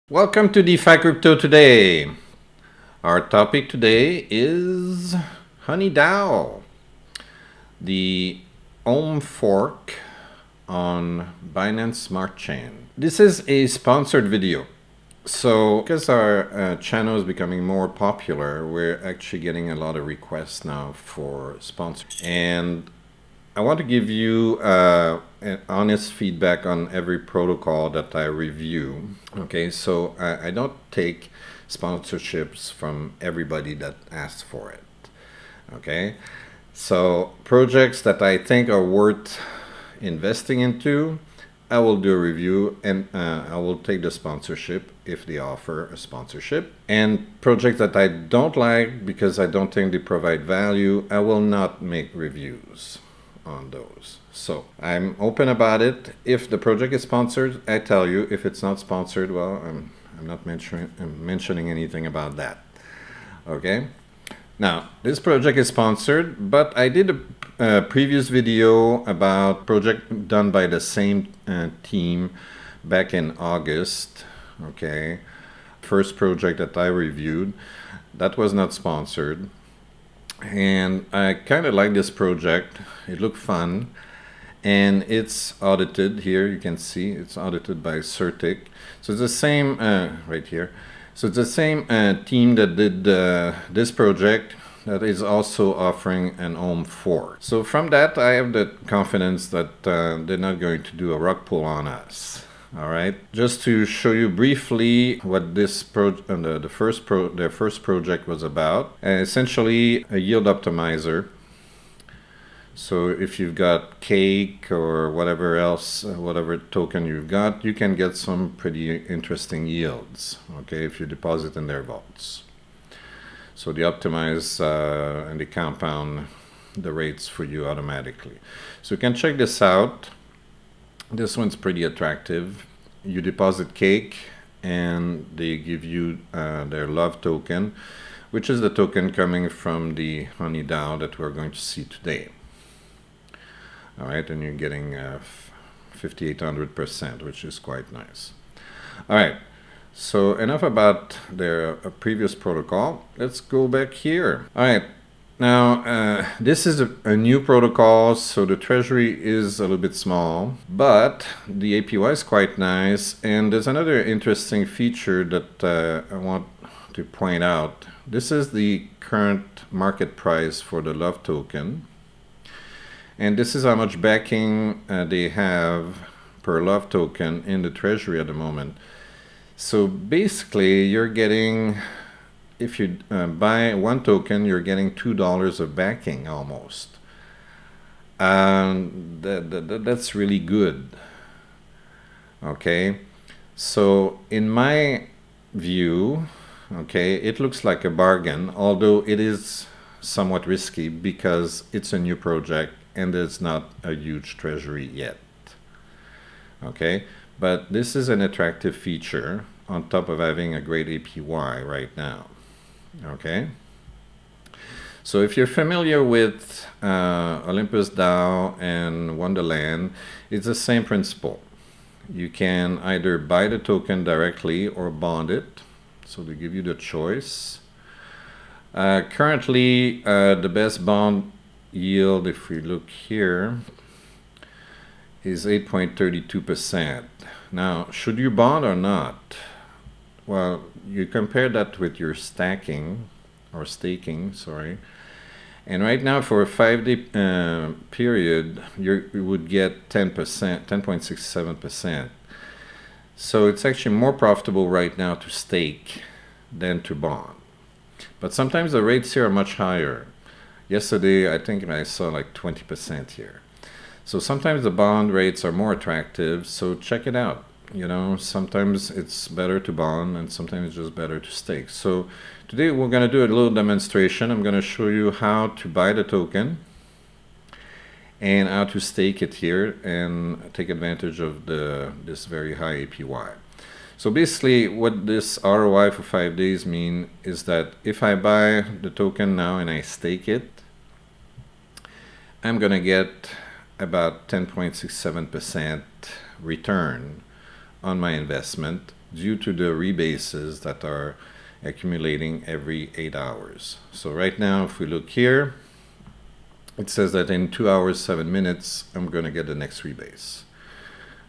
Welcome to DeFi Crypto Today. Our topic today is Hunny DAO, the OHM fork on Binance Smart Chain. This is a sponsored video. So because our channel is becoming more popular, we're actually getting a lot of requests now for sponsors. And I want to give you an honest feedback on every protocol that I review. Okay, so I don't take sponsorships from everybody that asks for it. Okay, so projects that I think are worth investing into, I will do a review and I will take the sponsorship if they offer a sponsorship. And projects that I don't like because I don't think they provide value, I will not make reviews on those. So I'm open about it. If the project is sponsored, I tell you. If it's not sponsored, well, I'm not mentioning anything about that. Okay. Now this project is sponsored, but I did a previous video about project done by the same team back in August. Okay, first project that I reviewed, that was not sponsored. And I kind of like this project. It looked fun, and it's audited. Here you can see it's audited by Certic. So it's the same right here. So it's the same team that did this project that is also offering an OHM fork. So from that, I have the confidence that they're not going to do a rug pull on us. All right, just to show you briefly what this their first project was about. Essentially a yield optimizer. So if you've got cake or whatever else, whatever token you've got, you can get some pretty interesting yields, okay, if you deposit in their vaults. So they optimize and they compound the rates for you automatically. So you can check this out. This one's pretty attractive. You deposit cake and they give you their love token, which is the token coming from the Hunny DAO that we're going to see today. All right, and you're getting 5,800%, which is quite nice. All right, so enough about their previous protocol. Let's go back here. All right. Now, this is a new protocol, so the treasury is a little bit small, but the APY is quite nice. And there's another interesting feature that I want to point out. This is the current market price for the love token. And this is how much backing they have per love token in the treasury at the moment. So basically, you're getting... if you buy one token, you're getting $2 of backing almost. And that's really good. Okay, so in my view, okay, it looks like a bargain, although it is somewhat risky because it's a new project and there's not a huge treasury yet. Okay, but this is an attractive feature on top of having a great APY right now. Okay, so if you're familiar with Olympus DAO and Wonderland, it's the same principle. You can either buy the token directly or bond it, so they give you the choice. Currently, the best bond yield, if we look here, is 8.32%. Now, should you bond or not? Well, you compare that with your staking, sorry. And right now for a 5-day period, you would get 10%, 10.67%. So it's actually more profitable right now to stake than to bond. But sometimes the rates here are much higher. Yesterday, I think I saw like 20% here. So sometimes the bond rates are more attractive, so check it out. You know, sometimes it's better to bond and sometimes it's just better to stake. So today we're going to do a little demonstration. I'm going to show you how to buy the token and how to stake it here and take advantage of this very high APY. So basically what this ROI for 5 days mean is that if I buy the token now and I stake it, I'm going to get about 10.67% return on my investment due to the rebases that are accumulating every 8 hours. So right now, if we look here, it says that in 2 hours, 7 minutes, I'm going to get the next rebase.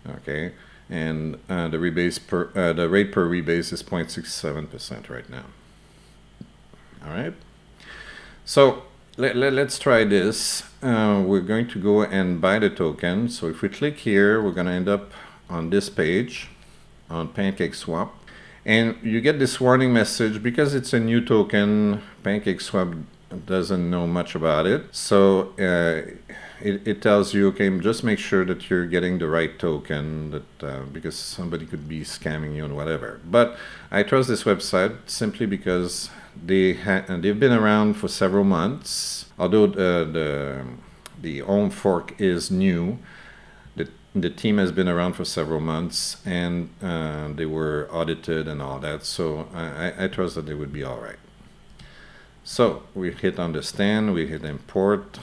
Okay, and the rate per rebase is 0.67% right now. All right, so let's try this. We're going to go and buy the token. So if we click here, we're going to end up on this page on PancakeSwap, and you get this warning message because it's a new token. PancakeSwap doesn't know much about it, so it tells you, okay, just make sure that you're getting the right token, that because somebody could be scamming you and whatever. But I trust this website simply because they've been around for several months. Although the home fork is new, the team has been around for several months, and they were audited and all that, so I trust that they would be all right. So we hit understand, we hit import,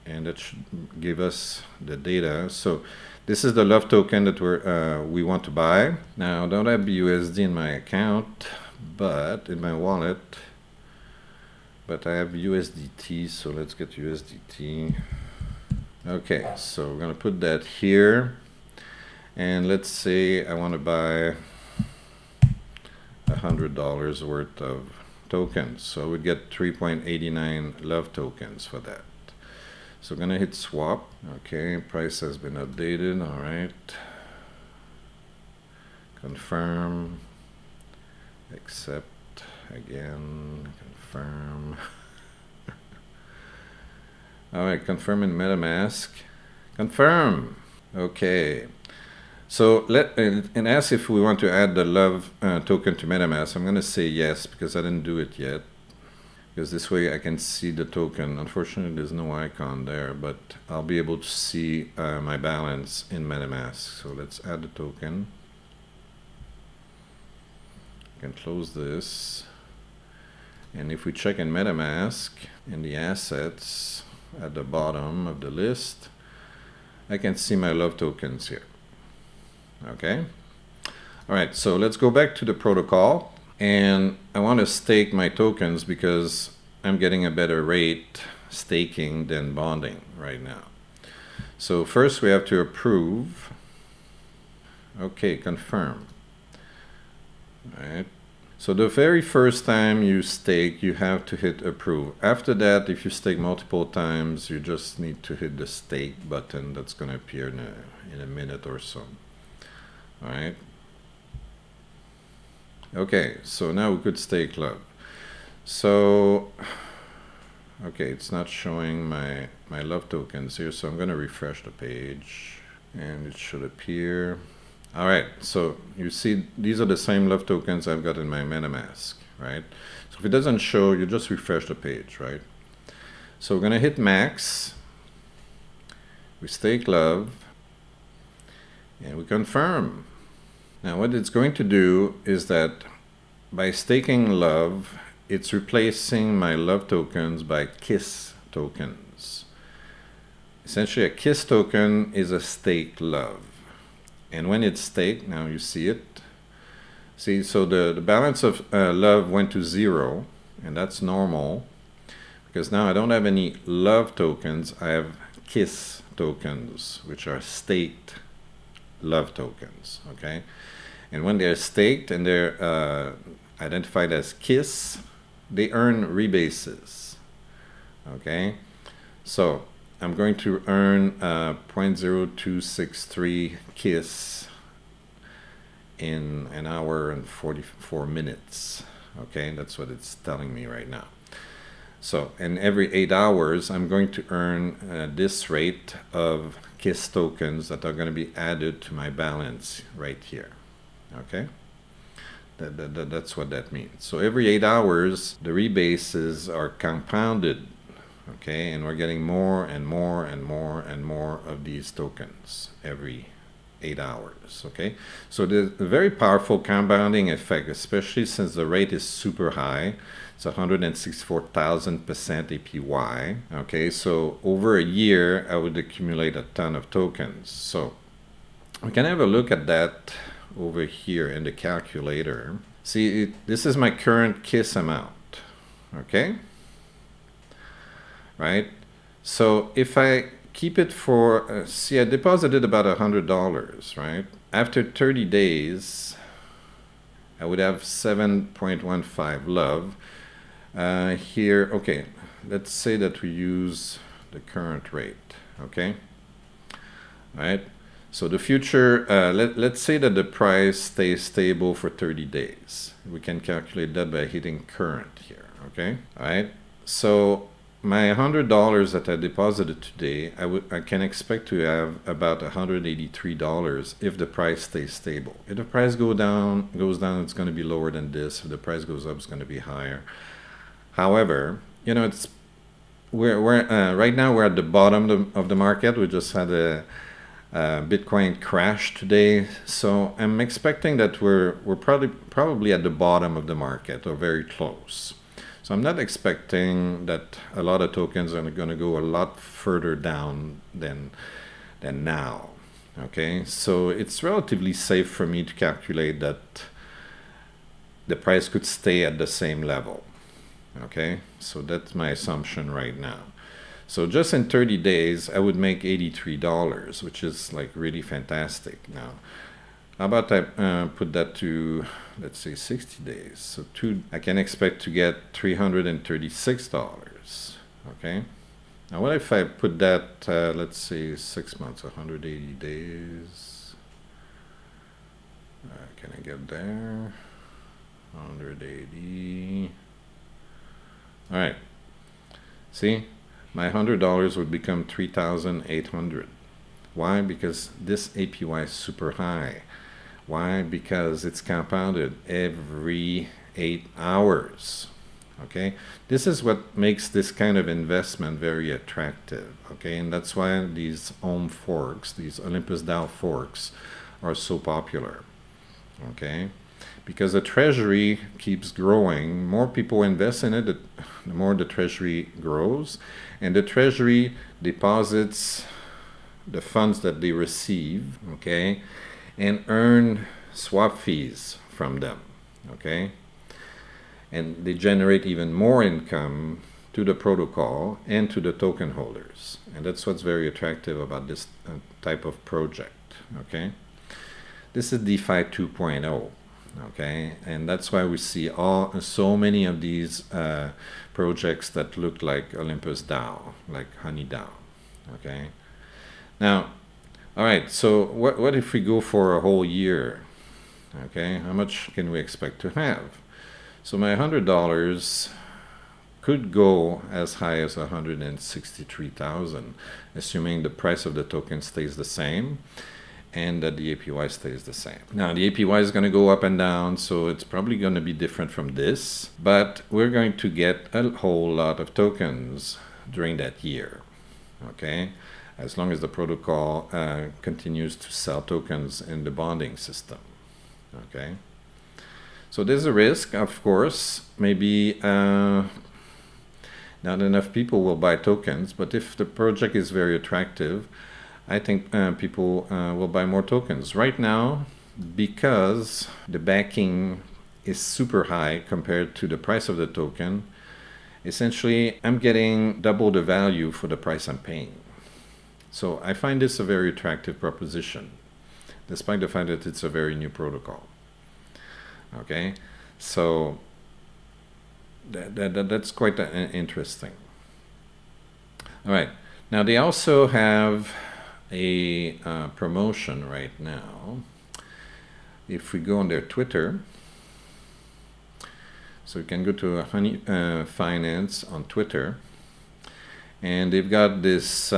and that should give us the data. So this is the love token that we want to buy. Now I don't have USD in my account, but in my wallet, but I have USDT, so let's get USDT. Okay, so we're gonna put that here, and let's say I want to buy $100 worth of tokens, so I would get 3.89 love tokens for that. So I'm gonna hit swap. Okay, price has been updated. All right, confirm, accept again, confirm. All right, confirm in MetaMask. Confirm. Okay. So and ask if we want to add the love token to MetaMask. I'm going to say yes because I didn't do it yet. Because this way I can see the token. Unfortunately, there's no icon there, but I'll be able to see my balance in MetaMask. So let's add the token. I can close this. And if we check in MetaMask, in the assets, at the bottom of the list, I can see my love tokens here. Okay. All right, so let's go back to the protocol, and I want to stake my tokens because I'm getting a better rate staking than bonding right now. So first we have to approve. Okay, confirm. All right. So the very first time you stake, you have to hit approve. After that, if you stake multiple times, you just need to hit the stake button that's going to appear in a minute or so. All right. Okay, so now we could stake love. So, okay, it's not showing my love tokens here, so I'm going to refresh the page, and it should appear. All right, so you see these are the same love tokens I've got in my MetaMask, right? So if it doesn't show, you just refresh the page, right? So we're gonna hit max, we stake love, and we confirm. Now what it's going to do is that by staking love, it's replacing my love tokens by KISS tokens. Essentially a KISS token is a staked love. And when it's staked, now you see it. See, so the balance of love went to 0, and that's normal because now I don't have any love tokens. I have KISS tokens, which are staked love tokens. Okay, and when they're staked and they're identified as KISS, they earn rebases. Okay, so I'm going to earn 0.0263 KISS in an hour and 44 minutes. Okay, that's what it's telling me right now. So, and every 8 hours, I'm going to earn this rate of KISS tokens that are going to be added to my balance right here. Okay, that's what that means. So every 8 hours, the rebases are compounded. Okay, and we're getting more and more and more and more of these tokens every 8 hours. Okay, so there's a very powerful compounding effect, especially since the rate is super high. It's 164,000% APY. Okay, so over a year I would accumulate a ton of tokens. So we can have a look at that over here in the calculator. See, this is my current KISS amount, okay? Right? So if I keep it for, see, I deposited about $100, right? After 30 days, I would have 7.15 love. Here, okay, let's say that we use the current rate, okay? All right, so the future, let's say that the price stays stable for 30 days. We can calculate that by hitting current here, okay? All right, so my $100 that I deposited today, I can expect to have about $183 if the price stays stable. If the price goes down, it's going to be lower than this. If the price goes up, it's going to be higher. However, you know, right now we're at the bottom of the market. We just had a Bitcoin crash today, so I'm expecting that we're probably at the bottom of the market or very close. So I'm not expecting that a lot of tokens are going to go a lot further down than now. Okay, so it's relatively safe for me to calculate that the price could stay at the same level. Okay, so that's my assumption right now. So just in 30 days, I would make $83, which is like really fantastic. Now, how about I put that to, let's say, 60 days? So I can expect to get $336. Okay. Now, what if I put that, let's say, 6 months, 180 days? Can I get there? 180. All right. See, my $100 would become $3,800. Why? Because this APY is super high. Why? Because it's compounded every 8 hours. Okay, this is what makes this kind of investment very attractive. Okay, and that's why these OHM forks, these Olympus DAO forks, are so popular. Okay, because the treasury keeps growing. More people invest in it, the more the treasury grows, and the treasury deposits the funds that they receive, okay, and earn swap fees from them, okay, and they generate even more income to the protocol and to the token holders, and that's what's very attractive about this type of project. Okay, this is DeFi 2.0. Okay, and that's why we see so many of these projects that look like Olympus DAO, like Hunny DAO. Okay, now, all right, so what if we go for a whole year? Okay, how much can we expect to have? So my $100 could go as high as 163,000, assuming the price of the token stays the same and that the APY stays the same. Now the APY is going to go up and down, so it's probably going to be different from this, but we're going to get a whole lot of tokens during that year. Okay, as long as the protocol continues to sell tokens in the bonding system. Okay, so there's a risk, of course. Maybe not enough people will buy tokens, but if the project is very attractive, I think people will buy more tokens. Right now, because the backing is super high compared to the price of the token, essentially I'm getting double the value for the price I'm paying. So I find this a very attractive proposition, despite the fact that it's a very new protocol. Okay, so that's quite interesting. All right, now they also have a promotion right now. If we go on their Twitter, so you can go to Hunny.Finance on Twitter, and they've got this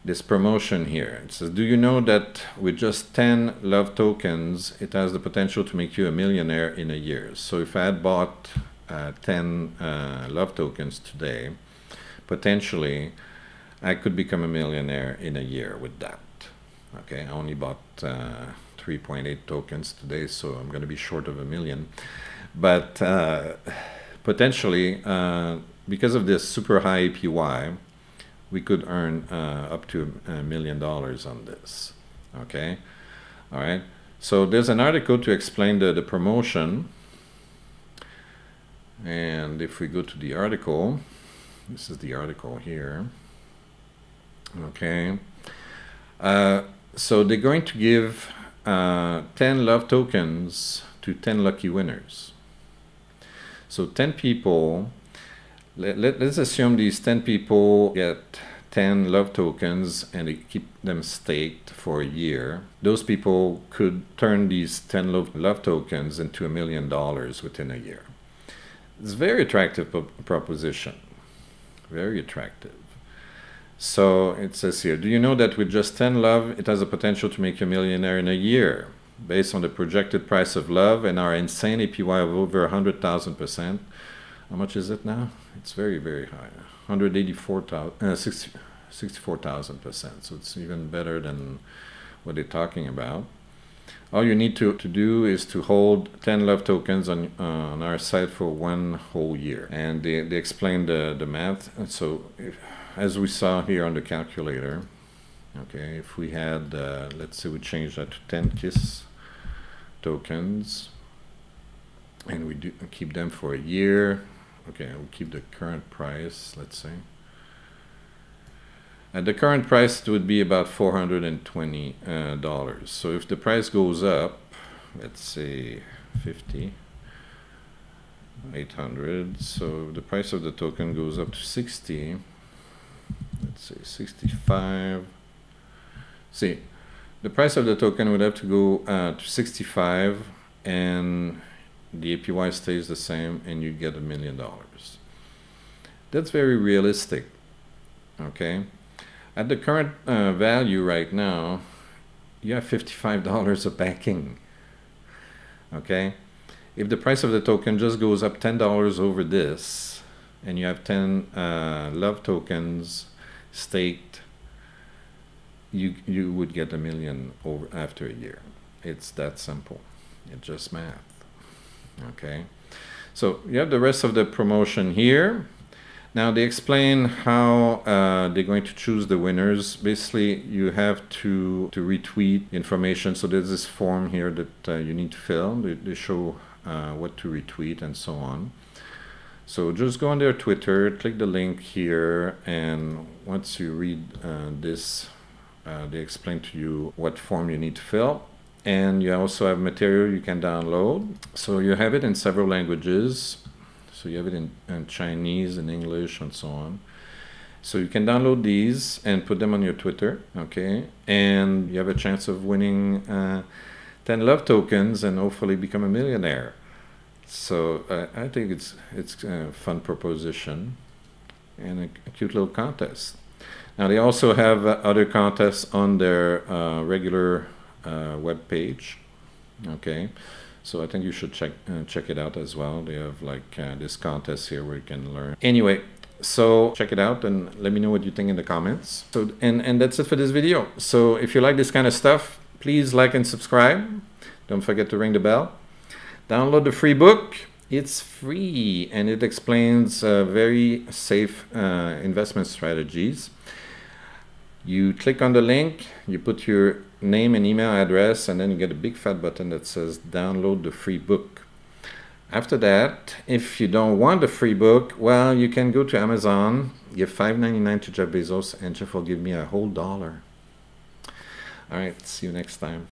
this promotion here. It says, do you know that with just 10 love tokens, it has the potential to make you a millionaire in a year? So if I had bought 10 love tokens today, potentially I could become a millionaire in a year with that. Okay, I only bought 3.8 tokens today, so I'm going to be short of $1 million. But potentially, because of this super high APY, we could earn up to $1 million on this. Okay, all right. So there's an article to explain the promotion. And if we go to the article, this is the article here. Okay. So they're going to give 10 love tokens to 10 lucky winners. So 10 people, let's assume these 10 people get 10 love tokens and they keep them staked for a year. Those people could turn these 10 love tokens into $1 million within a year. It's a very attractive proposition. Very attractive. So it says here, do you know that with just 10 love, it has the potential to make you a millionaire in a year? Based on the projected price of love and our insane APY of over 100,000%. How much is it now? It's very, very high. 64,000%. So it's even better than what they're talking about. All you need to do is to hold 10 love tokens on our site for 1 whole year. And they explain the math. And so as we saw here on the calculator, okay, if we had, let's say we change that to 10 KISS tokens, and we do keep them for a year. Okay, we'll keep the current price, let's say. At the current price, it would be about $420. So if the price goes up, let's say 50, 800. So the price of the token goes up to 60. Let's say 65. See, the price of the token would have to go to 65, and the APY stays the same, and you get $1 million. That's very realistic. Okay. At the current value right now, you have $55 of backing. Okay. If the price of the token just goes up $10 over this, and you have 10 love tokens staked, you would get $1 million over after a year. It's that simple. It's just math. Okay. So you have the rest of the promotion here. Now they explain how they're going to choose the winners. Basically, you have to retweet information. So there's this form here that you need to fill. They show what to retweet and so on. So just go on their Twitter, click the link here, and once you read this, they explain to you what form you need to fill. And you also have material you can download. So you have it in several languages. So you have it in Chinese and English and so on. So you can download these and put them on your Twitter, okay? And you have a chance of winning 10 love tokens and hopefully become a millionaire. So I think it's a fun proposition and a cute little contest. Now they also have other contests on their regular web page, okay? So I think you should check it out as well. They have like this contest here where you can learn. Anyway, so check it out and let me know what you think in the comments. So and that's it for this video. So if you like this kind of stuff, please like and subscribe. Don't forget to ring the bell. Download the free book. It's free and it explains very safe investment strategies. You click on the link, you put your name and email address, and then you get a big fat button that says download the free book. After that, if you don't want the free book, well, you can go to Amazon, give $5.99 to Jeff Bezos, and Jeff will give me a whole $1. All right, see you next time.